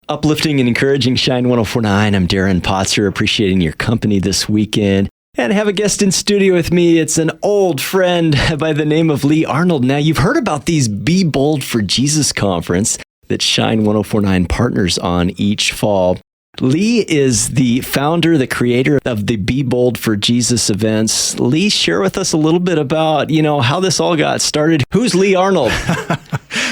Uplifting and encouraging Shine 104.9. I'm Darin Patzer, appreciating your company this weekend. And I have a guest in studio with me. It's an old friend by the name of Lee Arnold. Now, you've heard about these Be Bold for Jesus conference that Shine 104.9 partners on each fall. Lee is the founder, the creator of the Be Bold for Jesus events. Lee, share with us a little bit about, how this all got started. Who's Lee Arnold?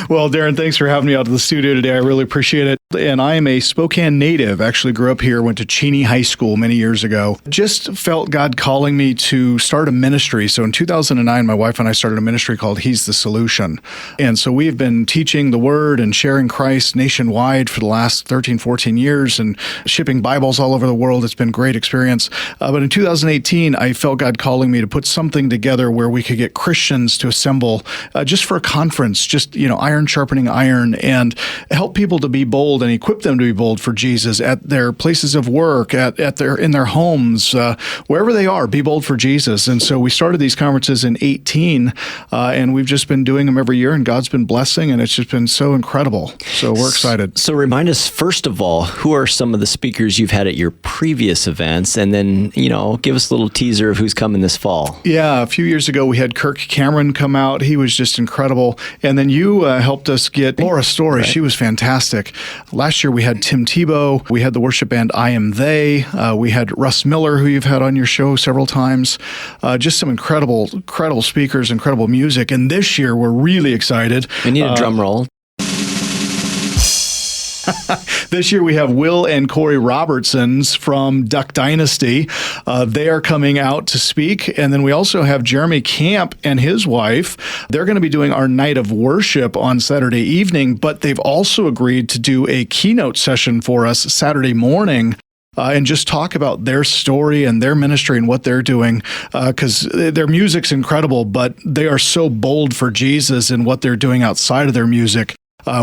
Well, Darin, thanks for having me out to the studio today. I really appreciate it. And I am a Spokane native, actually grew up here, went to Cheney High School many years ago. Just felt God calling me to start a ministry. So in 2009, my wife and I started a ministry called He's the Solution. And so we have been teaching the Word and sharing Christ nationwide for the last 13, 14 years and shipping Bibles all over the world. It's been a great experience. But in 2018, I felt God calling me to put something together where we could get Christians to assemble just for a conference, just, iron sharpening iron, and help people to be bold and equip them to be bold for Jesus at their places of work, in their homes, wherever they are, be bold for Jesus. And so we started these conferences in 2018, and we've just been doing them every year, and God's been blessing, and it's just been so incredible. So we're excited. So remind us, first of all, who are some of the speakers you've had at your previous events, and then, give us a little teaser of who's coming this fall. Yeah, a few years ago, we had Kirk Cameron come out. He was just incredible. And then you helped us get Laura Story. Right. She was fantastic. Last year, we had Tim Tebow. We had the worship band I Am They. We had Russ Miller, who you've had on your show several times. Just some incredible speakers, incredible music. And this year, we're really excited. We need a drum roll. This year we have Will and Corey Robertsons from Duck Dynasty. They are coming out to speak. And then we also have Jeremy Camp and his wife. They're going to be doing our night of worship on Saturday evening, but they've also agreed to do a keynote session for us Saturday morning. And just talk about their story and their ministry and what they're doing, because their music's incredible, but they are so bold for Jesus in what they're doing outside of their music.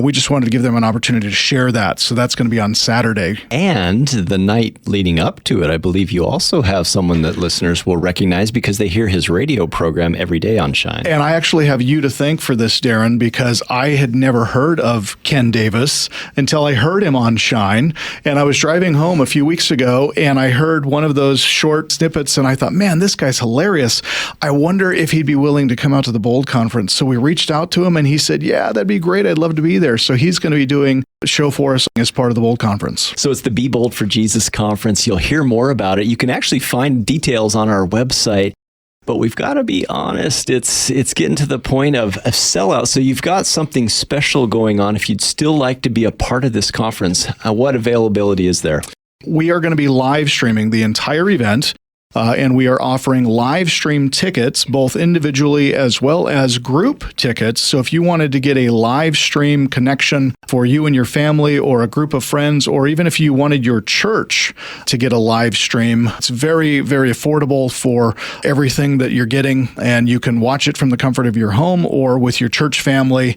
We just wanted to give them an opportunity to share that. So that's going to be on Saturday. And the night leading up to it, I believe you also have someone that listeners will recognize because they hear his radio program every day on Shine. And I actually have you to thank for this, Darin, because I had never heard of Ken Davis until I heard him on Shine. And I was driving home a few weeks ago, and I heard one of those short snippets, and I thought, man, this guy's hilarious. I wonder if he'd be willing to come out to the Bold Conference. So we reached out to him, and he said, yeah, that'd be great. I'd love to be there. So he's going to be doing a show for us as part of the Bold Conference. So it's the Be Bold for Jesus conference. You'll hear more about it. You can actually find details on our website. But we've got to be honest, it's getting to the point of a sellout. So you've got something special going on. If you'd still like to be a part of this conference, what availability is there? We are going to be live streaming the entire event. And we are offering live stream tickets, both individually as well as group tickets. So if you wanted to get a live stream connection for you and your family or a group of friends, or even if you wanted your church to get a live stream, it's very, very affordable for everything that you're getting. And you can watch it from the comfort of your home or with your church family.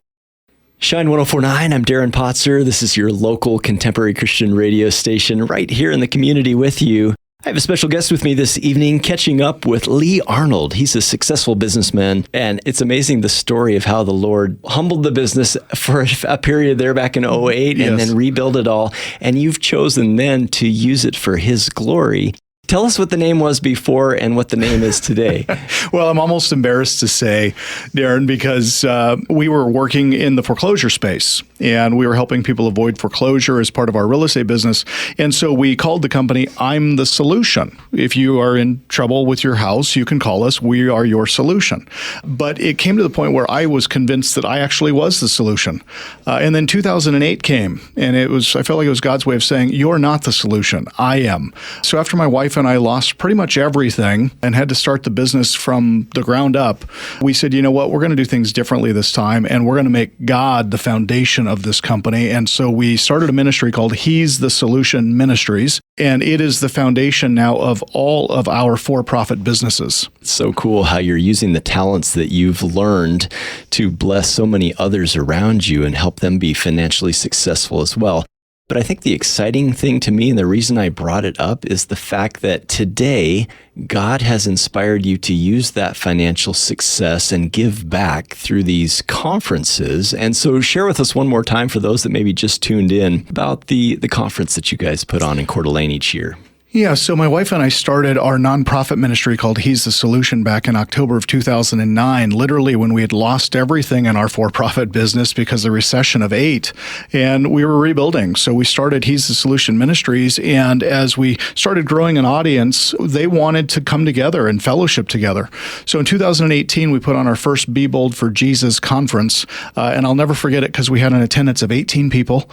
Shine 104.9, I'm Darin Patzer. This is your local contemporary Christian radio station right here in the community with you. I have a special guest with me this evening, catching up with Lee Arnold. He's a successful businessman, and it's amazing the story of how the Lord humbled the business for a period there back in 2008 and then rebuilt it all. And you've chosen then to use it for His glory. Tell us what the name was before and what the name is today. Well, I'm almost embarrassed to say, Darin, because we were working in the foreclosure space, and we were helping people avoid foreclosure as part of our real estate business. And so we called the company I'm the Solution. If you are in trouble with your house, you can call us. We are your solution. But it came to the point where I was convinced that I actually was the solution. And then 2008 came, and I felt like it was God's way of saying, you're not the solution. I am. So after my wife and I lost pretty much everything and had to start the business from the ground up, we said, you know what, we're going to do things differently this time, and we're going to make God the foundation of this company. And so we started a ministry called He's the Solution Ministries, and it is the foundation now of all of our for-profit businesses. It's so cool how you're using the talents that you've learned to bless so many others around you and help them be financially successful as well. But I think the exciting thing to me, and the reason I brought it up, is the fact that today God has inspired you to use that financial success and give back through these conferences. And so share with us one more time for those that maybe just tuned in about the conference that you guys put on in Coeur d'Alene each year. Yeah, so my wife and I started our nonprofit ministry called He's the Solution back in October of 2009, literally when we had lost everything in our for-profit business because of the recession of 2008, and we were rebuilding. So we started He's the Solution Ministries, and as we started growing an audience, they wanted to come together and fellowship together. So in 2018, we put on our first Be Bold for Jesus conference, and I'll never forget it because we had an attendance of 18 people.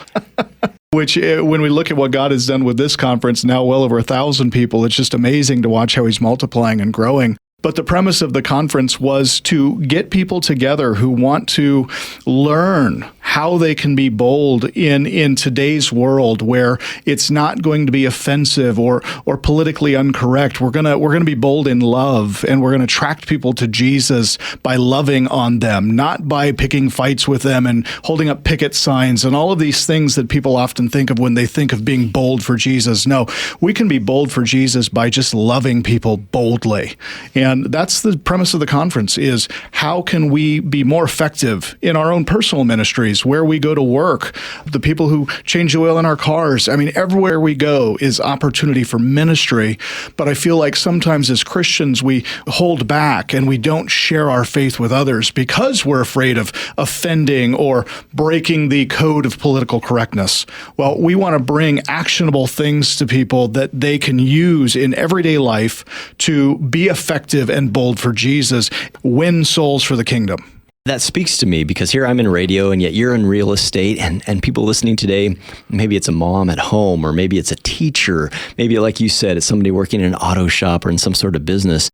Which, when we look at what God has done with this conference, now well over 1,000 people, it's just amazing to watch how he's multiplying and growing. But the premise of the conference was to get people together who want to learn how they can be bold in today's world where it's not going to be offensive or politically incorrect. We're gonna be bold in love, and we're gonna attract people to Jesus by loving on them, not by picking fights with them and holding up picket signs and all of these things that people often think of when they think of being bold for Jesus. No, we can be bold for Jesus by just loving people boldly. And that's the premise of the conference, is how can we be more effective in our own personal ministries, where we go to work, the people who change the oil in our cars. I mean, everywhere we go is opportunity for ministry. But I feel like sometimes as Christians, we hold back and we don't share our faith with others because we're afraid of offending or breaking the code of political correctness. Well, we want to bring actionable things to people that they can use in everyday life to be effective and bold for Jesus, win souls for the kingdom. That speaks to me because here I'm in radio and yet you're in real estate, and people listening today, maybe it's a mom at home or maybe it's a teacher. Maybe, like you said, it's somebody working in an auto shop or in some sort of business.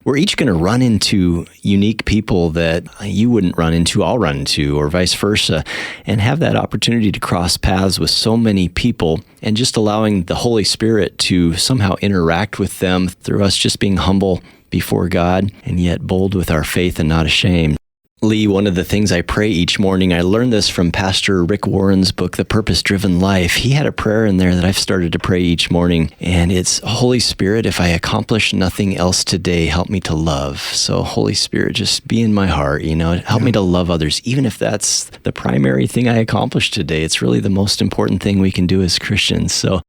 We're each going to run into unique people that you wouldn't run into, I'll run into, or vice versa, and have that opportunity to cross paths with so many people and just allowing the Holy Spirit to somehow interact with them through us just being humble before God and yet bold with our faith and not ashamed. Lee, one of the things I pray each morning, I learned this from Pastor Rick Warren's book, The Purpose-Driven Life. He had a prayer in there that I've started to pray each morning, and it's, Holy Spirit, if I accomplish nothing else today, help me to love. So Holy Spirit, just be in my heart, help me to love others, even if that's the primary thing I accomplish today. It's really the most important thing we can do as Christians. So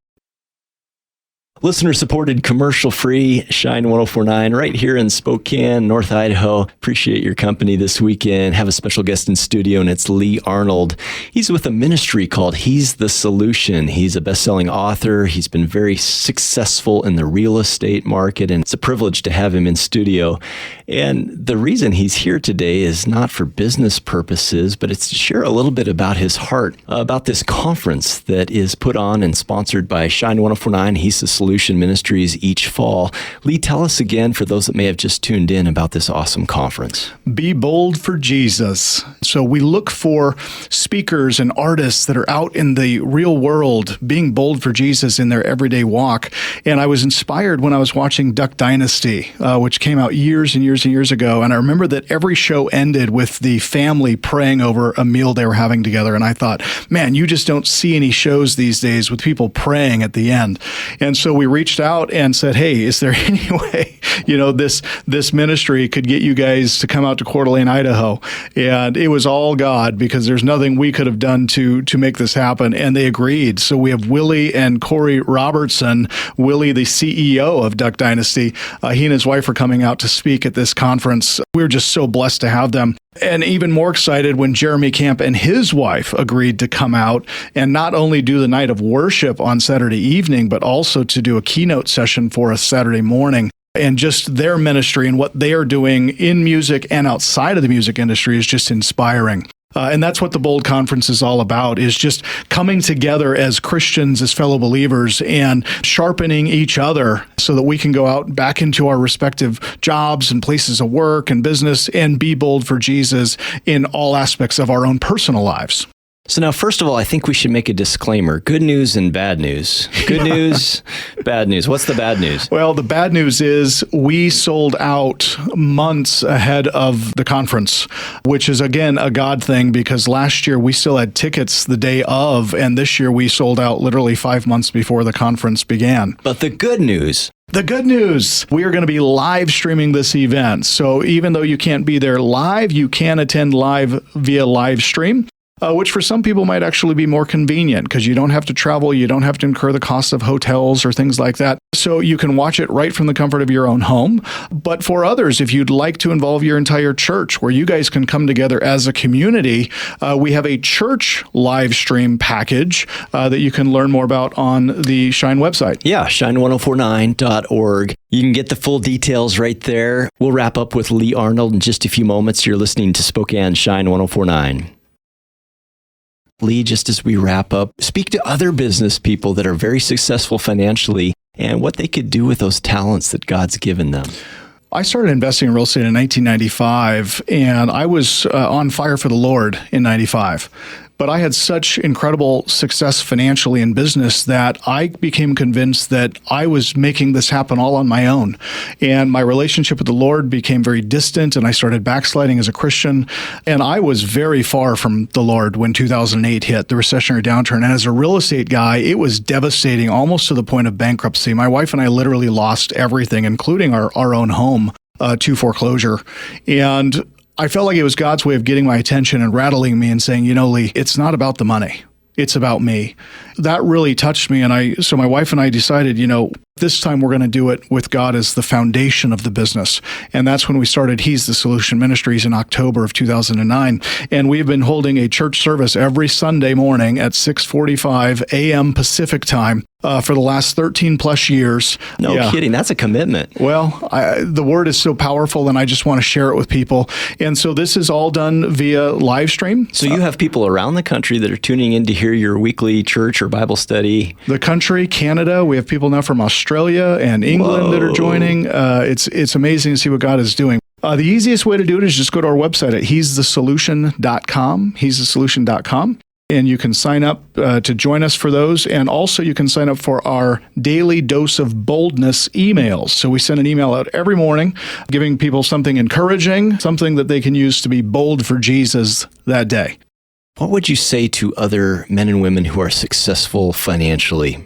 listener-supported, commercial-free Shine 104.9 right here in Spokane, North Idaho. Appreciate your company this weekend. Have a special guest in studio, and it's Lee Arnold. He's with a ministry called He's the Solution. He's a best-selling author. He's been very successful in the real estate market, and it's a privilege to have him in studio. And the reason he's here today is not for business purposes, but it's to share a little bit about his heart, about this conference that is put on and sponsored by Shine 104.9. He's the Solution Ministries each fall. Lee, tell us again, for those that may have just tuned in, about this awesome conference. Be bold for Jesus. So we look for speakers and artists that are out in the real world, being bold for Jesus in their everyday walk. And I was inspired when I was watching Duck Dynasty, which came out years and years and years ago. And I remember that every show ended with the family praying over a meal they were having together. And I thought, man, you just don't see any shows these days with people praying at the end. And so we reached out and said, hey, is there any way, this ministry could get you guys to come out to Coeur d'Alene, Idaho? And it was all God, because there's nothing we could have done to make this happen. And they agreed. So we have Willie and Corey Robertson. Willie, the CEO of Duck Dynasty, he and his wife are coming out to speak at this conference. We're just so blessed to have them. And even more excited when Jeremy Camp and his wife agreed to come out and not only do the night of worship on Saturday evening, but also to do a keynote session for us Saturday morning. And just their ministry and what they are doing in music and outside of the music industry is just inspiring. And that's what the Bold Conference is all about, is just coming together as Christians, as fellow believers, and sharpening each other so that we can go out back into our respective jobs and places of work and business and be bold for Jesus in all aspects of our own personal lives. So now, first of all, I think we should make a disclaimer. Good news and bad news. Good news, bad news. What's the bad news? Well, the bad news is we sold out months ahead of the conference, which is, again, a God thing because last year we still had tickets the day of, and this year we sold out literally 5 months before the conference began. But the good news. The good news, we are going to be live streaming this event. So even though you can't be there live, you can attend live via live stream. Which for some people might actually be more convenient because you don't have to travel, you don't have to incur the cost of hotels or things like that. So you can watch it right from the comfort of your own home. But for others, if you'd like to involve your entire church where you guys can come together as a community, we have a church live stream package that you can learn more about on the Shine website. Yeah, shine1049.org. You can get the full details right there. We'll wrap up with Lee Arnold in just a few moments. You're listening to Spokane Shine 1049. Lee, just as we wrap up, speak to other business people that are very successful financially and what they could do with those talents that God's given them. I started investing in real estate in 1995, and I was on fire for the Lord in 95. But I had such incredible success financially in business that I became convinced that I was making this happen all on my own. And my relationship with the Lord became very distant, and I started backsliding as a Christian. And I was very far from the Lord when 2008 hit, the recessionary downturn. And as a real estate guy, it was devastating, almost to the point of bankruptcy. My wife and I literally lost everything, including our own home, to foreclosure. And I felt like it was God's way of getting my attention and rattling me and saying, Lee, it's not about the money. It's about me. That really touched me. And so my wife and I decided, this time we're going to do it with God as the foundation of the business. And that's when we started He's the Solution Ministries in October of 2009. And we've been holding a church service every Sunday morning at 6:45 a.m. Pacific time for the last 13 plus years. No kidding. That's a commitment. Well, the word is so powerful and I just want to share it with people. And so this is all done via live stream. So you have people around the country that are tuning in to hear your weekly church or Bible study. The country, Canada, we have people now from Australia and England that are joining. It's amazing to see what God is doing. The easiest way to do it is just go to our website at he'sthesolution.com, he'sthesolution.com. And you can sign up to join us for those. And also you can sign up for our daily dose of boldness emails. So we send an email out every morning giving people something encouraging, something that they can use to be bold for Jesus that day. What would you say to other men and women who are successful financially?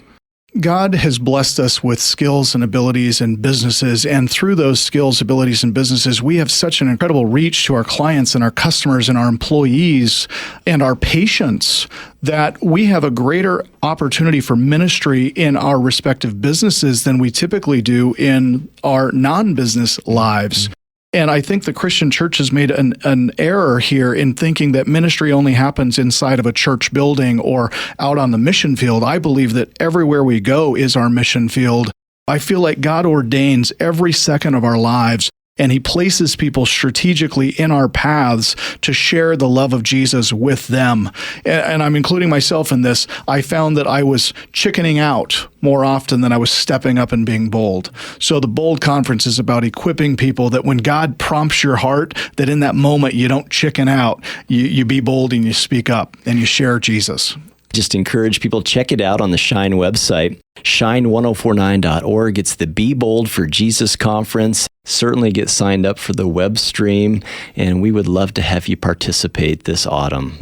God has blessed us with skills and abilities and businesses, and through those skills, abilities, and businesses, we have such an incredible reach to our clients and our customers and our employees and our patients that we have a greater opportunity for ministry in our respective businesses than we typically do in our non-business lives. And I think the Christian church has made an error here in thinking that ministry only happens inside of a church building or out on the mission field. I believe that everywhere we go is our mission field. I feel like God ordains every second of our lives, and He places people strategically in our paths to share the love of Jesus with them. And I'm including myself in this. I found that I was chickening out more often than I was stepping up and being bold. So the Bold Conference is about equipping people that when God prompts your heart, that in that moment you don't chicken out. You be bold and you speak up and you share Jesus. Just encourage people, check it out on the Shine website, shine1049.org. It's the Be Bold for Jesus conference. Certainly get signed up for the web stream, and we would love to have you participate this autumn.